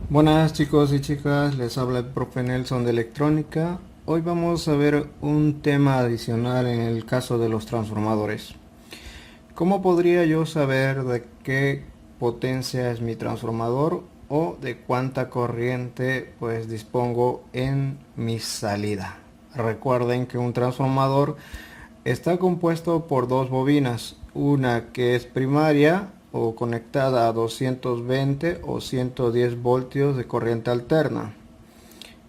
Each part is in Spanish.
Buenas chicos y chicas, les habla el profe Nelson de electrónica. Hoy vamos a ver un tema adicional en el caso de los transformadores. ¿Cómo podría yo saber de qué potencia es mi transformador o de cuánta corriente pues dispongo en mi salida? Recuerden que un transformador está compuesto por dos bobinas, una que es primaria o conectada a 220 o 110 voltios de corriente alterna,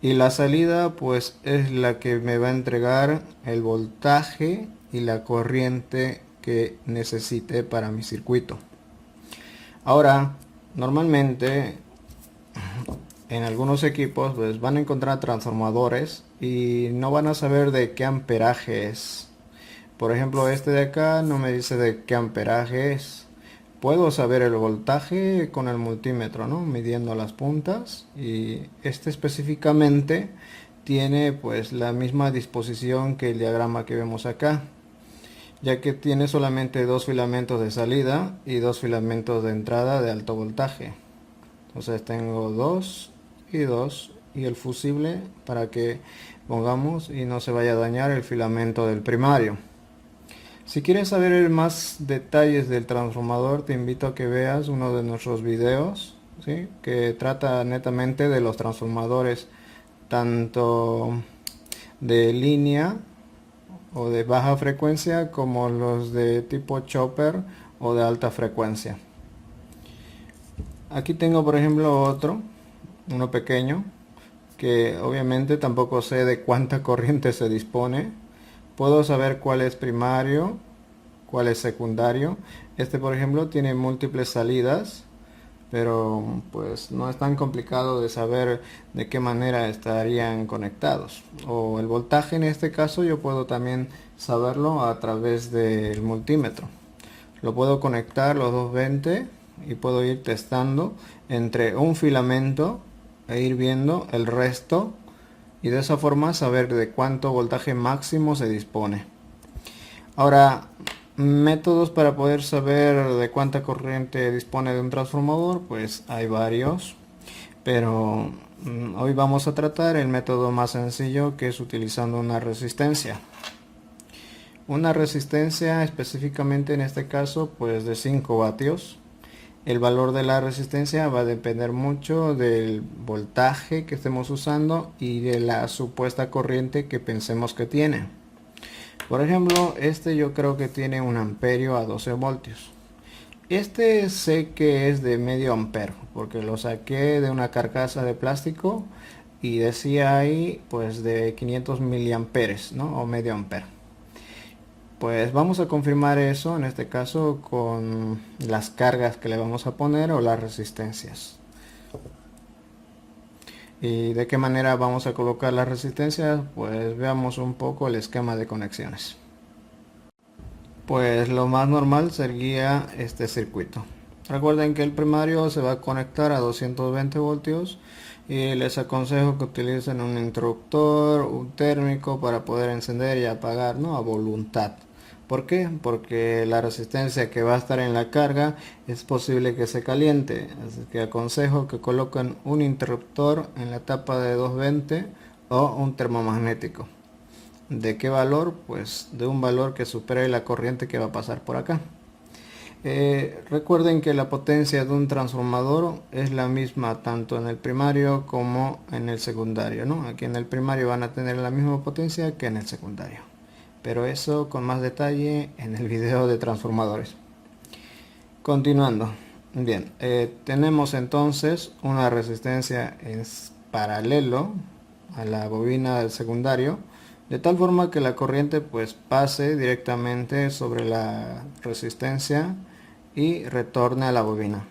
y la salida pues es la que me va a entregar el voltaje y la corriente que necesite para mi circuito. Ahora, normalmente en algunos equipos pues van a encontrar transformadores y no van a saber de qué amperaje es. Por ejemplo, este de acá no me dice de qué amperaje es. Puedo saber el voltaje con el multímetro, ¿no? Midiendo las puntas, y este específicamente tiene pues la misma disposición que el diagrama que vemos acá, ya que tiene solamente dos filamentos de salida y dos filamentos de entrada de alto voltaje. Entonces tengo dos y dos, y el fusible para que pongamos y no se vaya a dañar el filamento del primario. Si quieres saber más detalles del transformador, te invito a que veas uno de nuestros videos, ¿sí?, que trata netamente de los transformadores, tanto de línea o de baja frecuencia como los de tipo chopper o de alta frecuencia. Aquí tengo por ejemplo uno pequeño, que obviamente tampoco sé de cuánta corriente se dispone. Puedo saber cuál es primario, cuál es secundario. Este por ejemplo tiene múltiples salidas, pero pues no es tan complicado de saber de qué manera estarían conectados. O el voltaje, en este caso yo puedo también saberlo a través del multímetro. Lo puedo conectar los 220 y puedo ir testando entre un filamento e ir viendo el resto, y de esa forma saber de cuánto voltaje máximo se dispone. Ahora, métodos para poder saber de cuánta corriente dispone de un transformador, pues hay varios, pero hoy vamos a tratar el método más sencillo, que es utilizando una resistencia. Una resistencia específicamente en este caso pues de 5 vatios. El valor de la resistencia va a depender mucho del voltaje que estemos usando y de la supuesta corriente que pensemos que tiene. Por ejemplo, este yo creo que tiene un amperio a 12 voltios. Este sé que es de medio ampero porque lo saqué de una carcasa de plástico y decía ahí pues de 500 miliamperes, ¿no? O medio ampero. Pues vamos a confirmar eso en este caso con las cargas que le vamos a poner o las resistencias. ¿Y de qué manera vamos a colocar las resistencias? Pues veamos un poco el esquema de conexiones. Pues lo más normal sería este circuito. Recuerden que el primario se va a conectar a 220 voltios y les aconsejo que utilicen un interruptor, un térmico para poder encender y apagar, ¿no?, a voluntad. ¿Por qué? Porque la resistencia que va a estar en la carga es posible que se caliente, así que aconsejo que coloquen un interruptor en la tapa de 220 o un termomagnético. ¿De qué valor? Pues de un valor que supere la corriente que va a pasar por acá. Recuerden que la potencia de un transformador es la misma tanto en el primario como en el secundario, ¿no? Aquí en el primario van a tener la misma potencia que en el secundario, pero eso con más detalle en el video de transformadores. Continuando. Bien, tenemos entonces una resistencia en paralelo a la bobina del secundario, de tal forma que la corriente pues pase directamente sobre la resistencia y retorne a la bobina.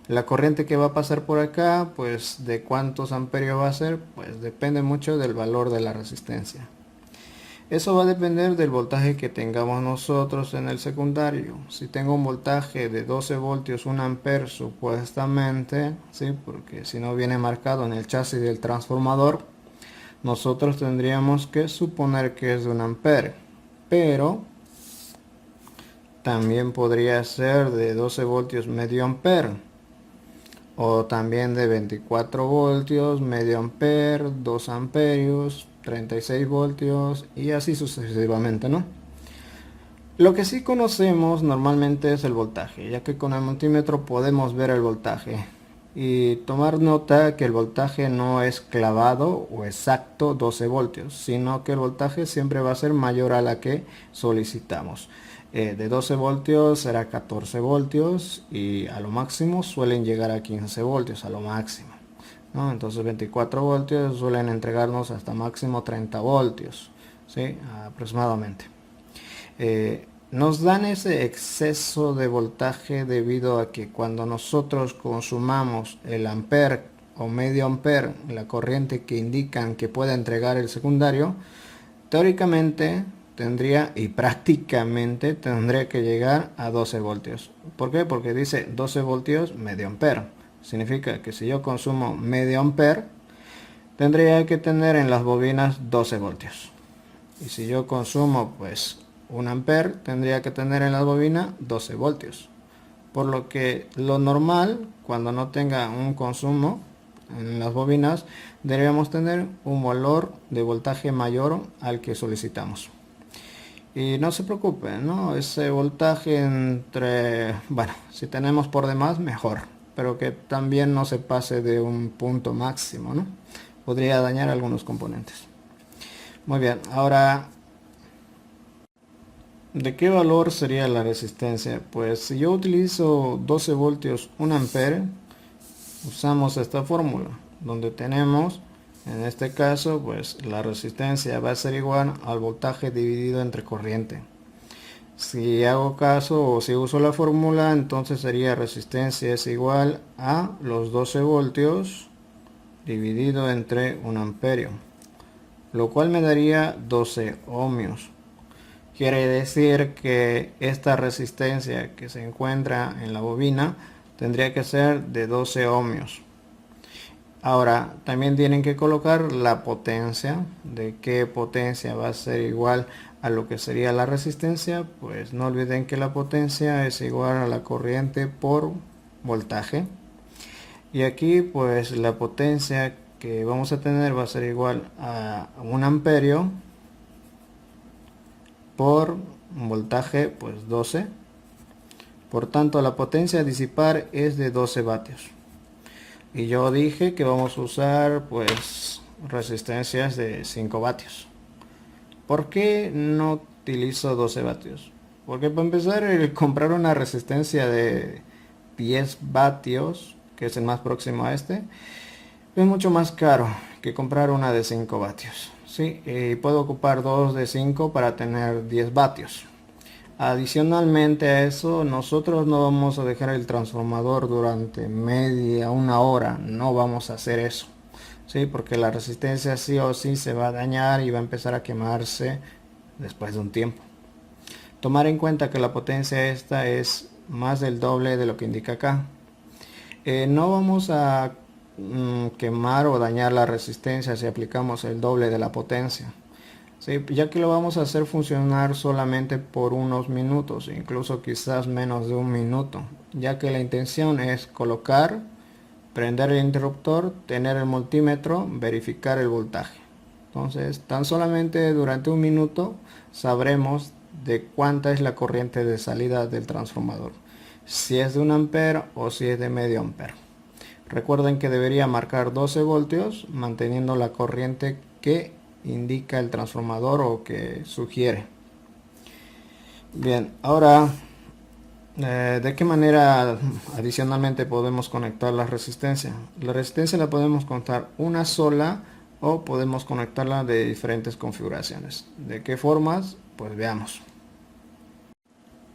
La corriente que va a pasar por acá, pues de cuántos amperios va a ser, pues depende mucho del valor de la resistencia. Eso va a depender del voltaje que tengamos nosotros en el secundario. Si tengo un voltaje de 12 voltios, 1 ampere supuestamente, ¿sí?, porque si no viene marcado en el chasis del transformador, nosotros tendríamos que suponer que es de 1 ampere. Pero también podría ser de 12 voltios medio ampere. o también de 24 voltios, medio amper, 2 amperios, 36 voltios y así sucesivamente, ¿no? Lo que sí conocemos normalmente es el voltaje, ya que con el multímetro podemos ver el voltaje. Y tomar nota que el voltaje no es clavado o exacto 12 voltios, sino que el voltaje siempre va a ser mayor a la que solicitamos. De 12 voltios será 14 voltios y a lo máximo suelen llegar a 15 voltios, a lo máximo, ¿no? Entonces 24 voltios suelen entregarnos hasta máximo 30 voltios, ¿sí? Aproximadamente. Nos dan ese exceso de voltaje debido a que cuando nosotros consumamos el amper o medio amper, la corriente que indican que puede entregar el secundario, teóricamente tendría y prácticamente tendría que llegar a 12 voltios. ¿Por qué? Porque dice 12 voltios medio amper. Significa que si yo consumo medio amper, tendría que tener en las bobinas 12 voltios. Y si yo consumo pues 1 amper, tendría que tener en la bobina 12 voltios. Por lo que lo normal, cuando no tenga un consumo en las bobinas, deberíamos tener un valor de voltaje mayor al que solicitamos. Y no se preocupen, ¿no? Ese voltaje entre, bueno, si tenemos por demás, mejor. Pero que también no se pase de un punto máximo, ¿no? Podría dañar algunos componentes. Muy bien, ahora, ¿de qué valor sería la resistencia? Pues si yo utilizo 12 voltios 1 ampere, usamos esta fórmula, donde tenemos, en este caso, pues la resistencia va a ser igual al voltaje dividido entre corriente. Si hago caso o si uso la fórmula, entonces sería resistencia es igual a los 12 voltios dividido entre 1 amperio, lo cual me daría 12 ohmios. Quiere decir que esta resistencia que se encuentra en la bobina tendría que ser de 12 ohmios. Ahora, también tienen que colocar la potencia, de qué potencia va a ser igual a lo que sería la resistencia. Pues no olviden que la potencia es igual a la corriente por voltaje. Y aquí pues la potencia que vamos a tener va a ser igual a 1 amperio por voltaje pues 12. Por tanto la potencia a disipar es de 12 vatios. Y yo dije que vamos a usar pues resistencias de 5 vatios. ¿Por qué no utilizo 12 vatios? Porque para empezar comprar una resistencia de 10 vatios, que es el más próximo a este, es mucho más caro que comprar una de 5 vatios. Sí, y puedo ocupar dos de 5 para tener 10 vatios. Adicionalmente a eso, nosotros no vamos a dejar el transformador durante media, una hora. No vamos a hacer eso. Sí, porque la resistencia sí o sí se va a dañar y va a empezar a quemarse después de un tiempo. Tomar en cuenta que la potencia esta es más del doble de lo que indica acá. No vamos a quemar o dañar la resistencia si aplicamos el doble de la potencia, ¿sí? Ya que lo vamos a hacer funcionar solamente por unos minutos, incluso quizás menos de un minuto, ya que la intención es colocar, prender el interruptor, tener el multímetro, verificar el voltaje. Entonces tan solamente durante un minuto sabremos de cuánta es la corriente de salida del transformador, si es de 1 ampere o si es de medio ampere. Recuerden que debería marcar 12 voltios manteniendo la corriente que indica el transformador o que sugiere. Bien, ahora ¿de qué manera adicionalmente podemos conectar la resistencia? La resistencia la podemos conectar una sola o podemos conectarla de diferentes configuraciones. ¿De qué formas? Pues veamos.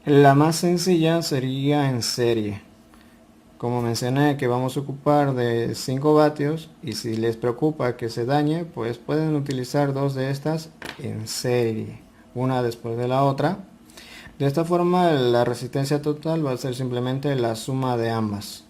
La más sencilla sería en serie. Como mencioné que vamos a ocupar de 5 vatios y si les preocupa que se dañe, pues pueden utilizar dos de estas en serie, una después de la otra. De esta forma la resistencia total va a ser simplemente la suma de ambas.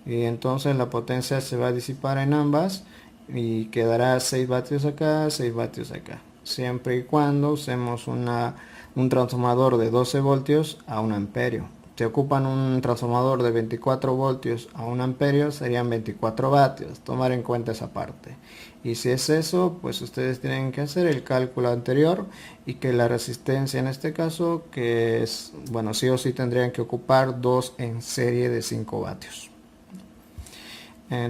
Y entonces la potencia se va a disipar en ambas y quedará 6 vatios acá, 6 vatios acá. Siempre y cuando usemos un transformador de 12 voltios a 1 amperio. se ocupan un transformador de 24 voltios a 1 amperio, serían 24 vatios. Tomar en cuenta esa parte. Y si es eso, pues ustedes tienen que hacer el cálculo anterior y que la resistencia en este caso, que es, bueno, sí o sí tendrían que ocupar dos en serie de 5 vatios.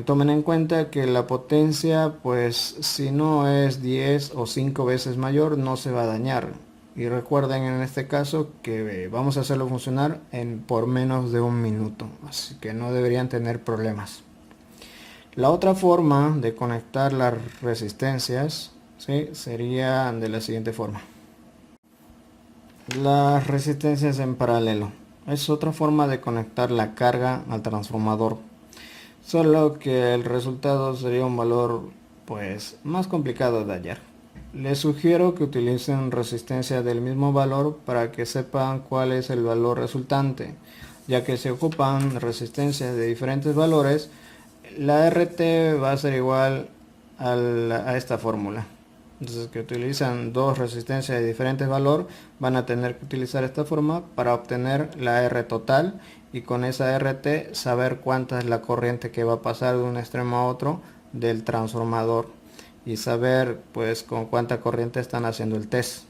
Tomen en cuenta que la potencia, pues si no es 10 o 5 veces mayor, no se va a dañar. Y recuerden en este caso que vamos a hacerlo funcionar por menos de un minuto, así que no deberían tener problemas. La otra forma de conectar las resistencias, ¿sí?, sería de la siguiente forma. Las resistencias en paralelo es otra forma de conectar la carga al transformador, solo que el resultado sería un valor pues más complicado de hallar. Les sugiero que utilicen resistencia del mismo valor para que sepan cuál es el valor resultante, ya que si ocupan resistencias de diferentes valores, la RT va a ser igual a esta fórmula. Entonces, que utilizan dos resistencias de diferentes valor, van a tener que utilizar esta forma para obtener la R total, y con esa RT saber cuánta es la corriente que va a pasar de un extremo a otro del transformador y saber pues con cuánta corriente están haciendo el test.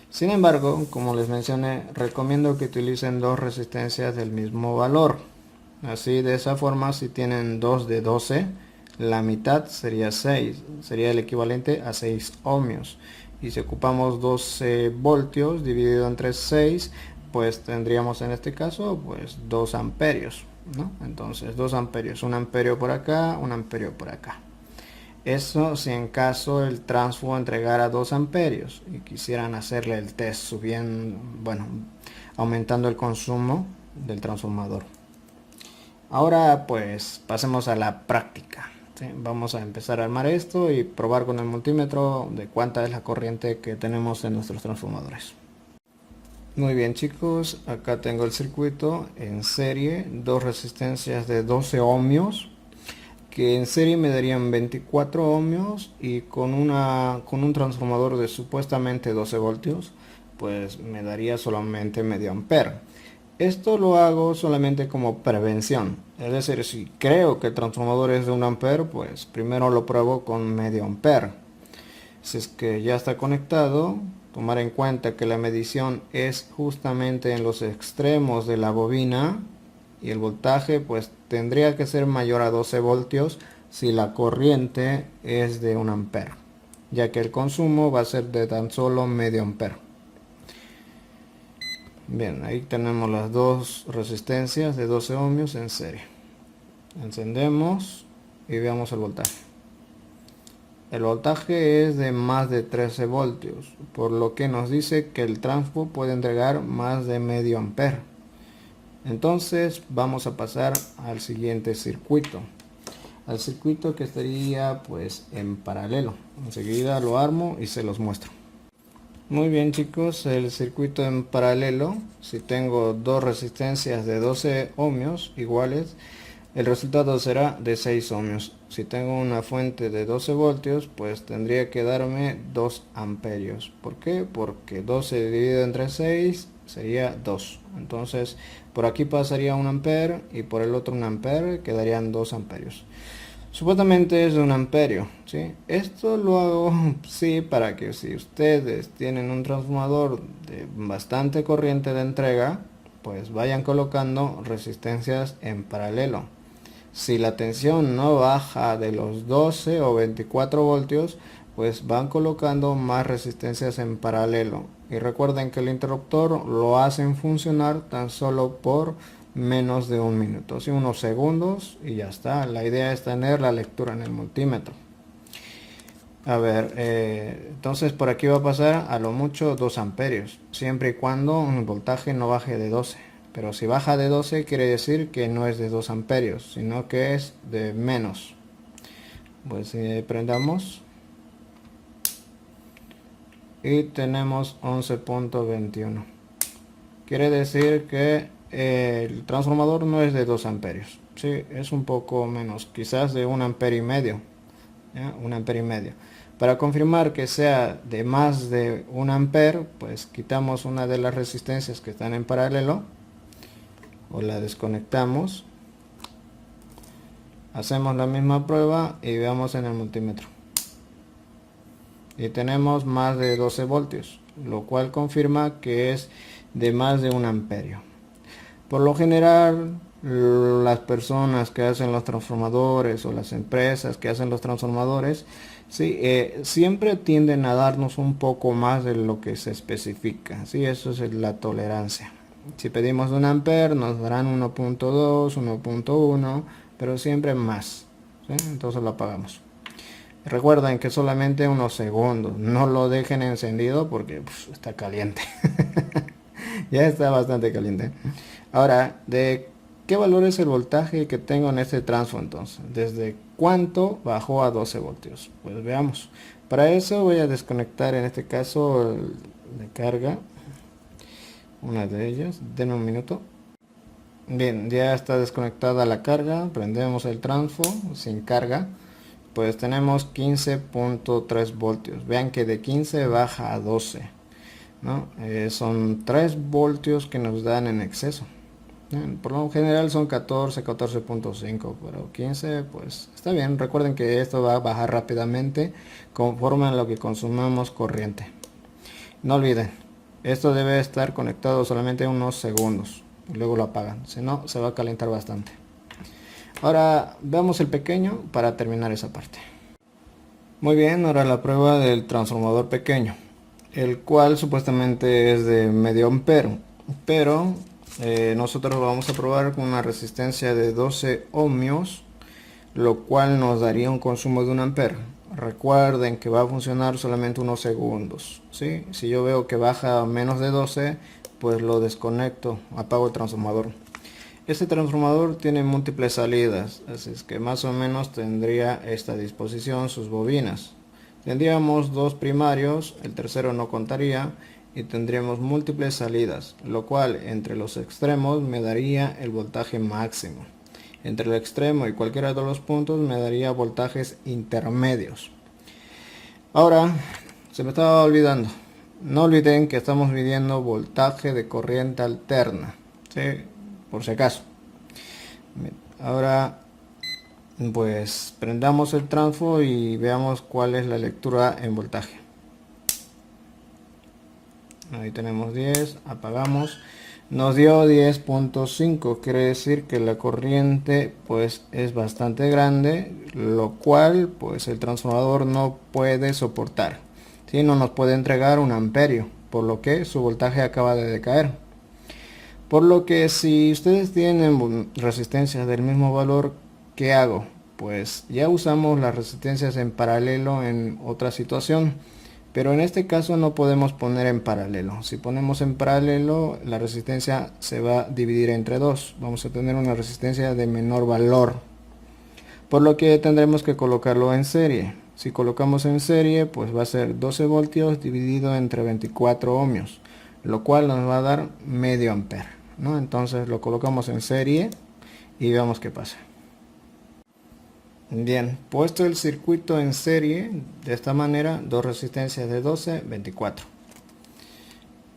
Sin embargo, como les mencioné, recomiendo que utilicen dos resistencias del mismo valor. Así, de esa forma, si tienen 2 de 12, la mitad sería 6, sería el equivalente a 6 ohmios. Y si ocupamos 12 voltios dividido entre 6, pues tendríamos en este caso pues 2 amperios, ¿no? Entonces 2 amperios, 1 amperio por acá, 1 amperio por acá. Eso si en caso el transfo entregara 2 amperios y quisieran hacerle el test subiendo, bueno, aumentando el consumo del transformador. Ahora pues pasemos a la práctica, ¿sí? Vamos a empezar a armar esto y probar con el multímetro de cuánta es la corriente que tenemos en nuestros transformadores. Muy bien chicos, acá tengo el circuito en serie, dos resistencias de 12 ohmios, que en serie me darían 24 ohmios, y con un transformador de supuestamente 12 voltios, pues me daría solamente medio ampere. Esto lo hago solamente como prevención, es decir, si creo que el transformador es de 1 ampere, pues primero lo pruebo con medio ampere. Si es que ya está conectado, tomar en cuenta que la medición es justamente en los extremos de la bobina, y el voltaje pues tendría que ser mayor a 12 voltios si la corriente es de 1 ampere, ya que el consumo va a ser de tan solo medio ampere. Bien, ahí tenemos las dos resistencias de 12 ohmios en serie. Encendemos y veamos el voltaje. El voltaje es de más de 13 voltios, por lo que nos dice que el transfo puede entregar más de medio ampere. Entonces vamos a pasar al siguiente circuito, al circuito que estaría pues en paralelo. Enseguida lo armo y se los muestro. Muy bien chicos, el circuito en paralelo, si tengo dos resistencias de 12 ohmios iguales, el resultado será de 6 ohmios. Si tengo una fuente de 12 voltios, pues tendría que darme 2 amperios. ¿Por qué? Porque 12 dividido entre 6 sería 2. Entonces por aquí pasaría 1 ampere y por el otro 1 ampere, quedarían 2 amperios. Supuestamente es de 1 amperio, ¿sí? Esto lo hago sí para que si ustedes tienen un transformador de bastante corriente de entrega, pues vayan colocando resistencias en paralelo. Si la tensión no baja de los 12 o 24 voltios, pues van colocando más resistencias en paralelo. Y recuerden que el interruptor lo hacen funcionar tan solo por menos de un minuto, ¿sí? Unos segundos y ya está. La idea es tener la lectura en el multímetro. A ver, entonces por aquí va a pasar a lo mucho 2 amperios, siempre y cuando el voltaje no baje de 12. Pero si baja de 12 quiere decir que no es de 2 amperios, sino que es de menos. Pues prendamos. Y tenemos 11.21. Quiere decir que el transformador no es de 2 amperios. Sí, es un poco menos, quizás de 1 ampere y medio. ¿Ya? 1 ampere y medio. Para confirmar que sea de más de 1 ampere, pues quitamos una de las resistencias que están en paralelo o la desconectamos, hacemos la misma prueba y veamos en el multímetro y tenemos más de 12 voltios, lo cual confirma que es de más de 1 amperio. Por lo general, las personas que hacen los transformadores o las empresas que hacen los transformadores, sí, siempre tienden a darnos un poco más de lo que se especifica. Sí, eso es la tolerancia. Si pedimos 1 amper, nos darán 1.2, 1.1, pero siempre más. ¿Sí? Entonces lo apagamos. Recuerden que solamente unos segundos, no lo dejen encendido porque está caliente. Ya está bastante caliente. Ahora, ¿de qué valor es el voltaje que tengo en este transfo entonces? ¿Desde cuánto bajó a 12 voltios? Pues veamos. Para eso voy a desconectar en este caso de carga, una de ellas. Denme un minuto. Bien, ya está desconectada la carga. Prendemos el transfo sin carga. Pues tenemos 15.3 voltios. Vean que de 15 baja a 12, ¿no? Son 3 voltios que nos dan en exceso. Por lo general son 14, 14.5, pero 15 pues está bien. Recuerden que esto va a bajar rápidamente conforme a lo que consumamos corriente. No olviden, esto debe estar conectado solamente unos segundos y luego lo apagan, si no se va a calentar bastante. Ahora veamos el pequeño para terminar esa parte. Muy bien, ahora la prueba del transformador pequeño, el cual supuestamente es de medio ampero, pero nosotros lo vamos a probar con una resistencia de 12 ohmios, lo cual nos daría un consumo de 1 ampere. Recuerden que va a funcionar solamente unos segundos, ¿sí? Si yo veo que baja a menos de 12, pues lo desconecto, apago el transformador. Este transformador tiene múltiples salidas, así es que más o menos tendría esta disposición sus bobinas. Tendríamos 2 primarios, el tercero no contaría, y tendríamos múltiples salidas, lo cual entre los extremos me daría el voltaje máximo. Entre el extremo y cualquiera de los puntos me daría voltajes intermedios. Ahora, se me estaba olvidando, no olviden que estamos midiendo voltaje de corriente alterna, ¿sí? Por si acaso. Ahora pues prendamos el transfo y veamos cuál es la lectura en voltaje. Ahí tenemos 10, apagamos, nos dio 10.5, quiere decir que la corriente pues es bastante grande, lo cual pues el transformador no puede soportar, ¿sí? No nos puede entregar 1 amperio, por lo que su voltaje acaba de decaer. Por lo que si ustedes tienen resistencias del mismo valor, ¿qué hago? Pues ya usamos las resistencias en paralelo en otra situación, pero en este caso no podemos poner en paralelo. Si ponemos en paralelo, la resistencia se va a dividir entre 2. Vamos a tener una resistencia de menor valor, por lo que tendremos que colocarlo en serie. Si colocamos en serie, pues va a ser 12 voltios dividido entre 24 ohmios, lo cual nos va a dar medio ampere, ¿no? Entonces lo colocamos en serie y veamos qué pasa. Bien, puesto el circuito en serie de esta manera, 2 resistencias de 12, 24.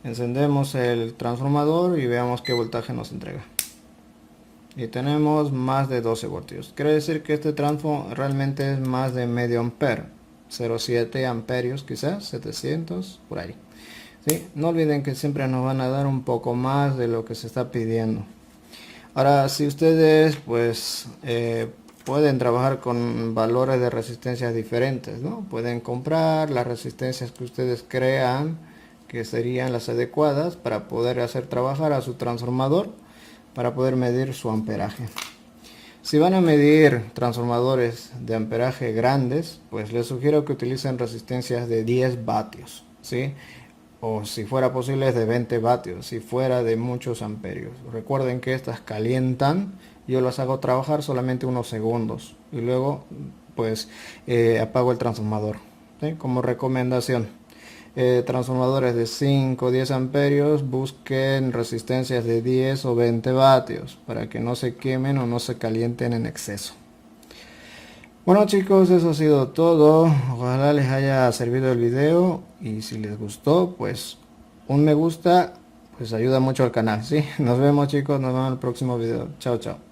Encendemos el transformador y veamos qué voltaje nos entrega. Y tenemos más de 12 voltios. Quiere decir que este transfo realmente es más de medio ampere, 0,7 amperios quizás, 700 por ahí. ¿Sí? No olviden que siempre nos van a dar un poco más de lo que se está pidiendo. Ahora, si ustedes pues pueden trabajar con valores de resistencias diferentes, ¿no? Pueden comprar las resistencias que ustedes crean que serían las adecuadas para poder hacer trabajar a su transformador, para poder medir su amperaje. Si van a medir transformadores de amperaje grandes, pues les sugiero que utilicen resistencias de 10 vatios, ¿sí? O si fuera posible es de 20 vatios, si fuera de muchos amperios. Recuerden que estas calientan, yo las hago trabajar solamente unos segundos y luego pues apago el transformador, ¿sí? Como recomendación. Transformadores de 5 o 10 amperios, busquen resistencias de 10 o 20 vatios para que no se quemen o no se calienten en exceso. Bueno chicos, eso ha sido todo. Ojalá les haya servido el video y si les gustó, pues un me gusta pues ayuda mucho al canal, ¿sí? Nos vemos chicos, nos vemos en el próximo video. Chao, chao.